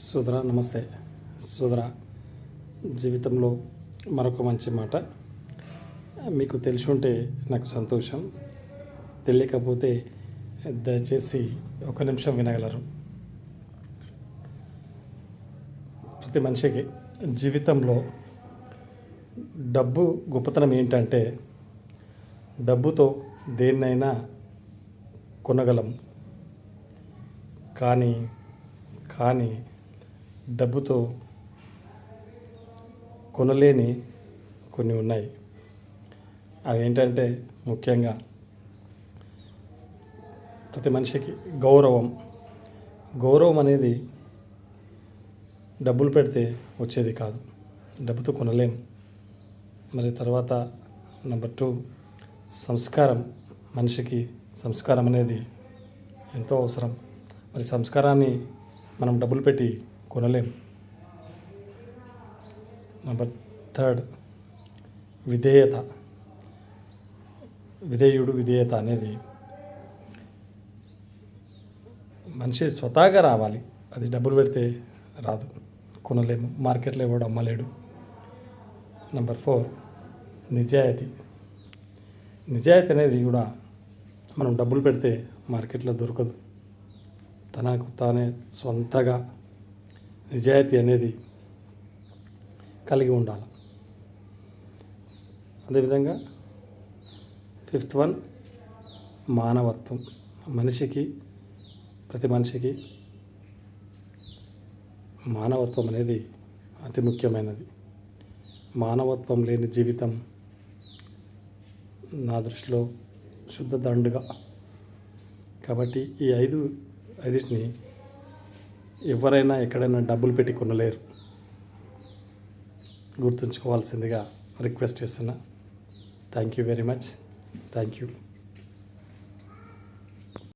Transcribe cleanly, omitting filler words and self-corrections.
సోదరా నమస్తే. సోదరా, జీవితంలో మరొక మంచి మాట మీకు తెలిసి ఉంటే నాకు సంతోషం, తెలియకపోతే దయచేసి ఒక నిమిషం వినగలరు. ప్రతి మనిషికి జీవితంలో డబ్బు గొప్పతనం ఏంటంటే డబ్బుతో దేన్నైనా కొనగలం, కానీ డబ్బుతో కొనలేని కొన్ని ఉన్నాయి. అవి ఏంటంటే ముఖ్యంగా ప్రతి మనిషికి గౌరవం అనేది డబ్బులు పెడితే వచ్చేది కాదు, డబ్బుతో కొనలేము. మరి తర్వాత నెంబర్ 2, సంస్కారం. మనిషికి సంస్కారం అనేది ఎంతో అవసరం. మరి సంస్కారాన్ని మనం డబ్బులు పెట్టి కొనలేం. నెంబర్ 3, విధేయత అనేది మనిషి స్వతహాగా రావాలి. అది డబ్బులు పెడితే రాదు, కొనలేము, మార్కెట్లో ఎవడు అమ్మలేడు. నెంబర్ 4, నిజాయితీ అనేది కూడా మనం డబ్బులు పెడితే మార్కెట్లో దొరకదు. తనకు తానే సొంతగా నిజాయితీ అనేది కలిగి ఉండాలి. అదేవిధంగా 5th వన్, మానవత్వం. ప్రతి మనిషికి మానవత్వం అనేది అతి ముఖ్యమైనది. మానవత్వం లేని జీవితం నా దృష్టిలో శుద్ధ దండుగా. కాబట్టి ఈ ఐదిటిని ఎవరైనా ఎక్కడైనా డబ్బులు పెట్టి కొనలేరు, గుర్తుంచుకోవాల్సిందిగా రిక్వెస్ట్ చేస్తున్నా. Thank you very much. Thank you.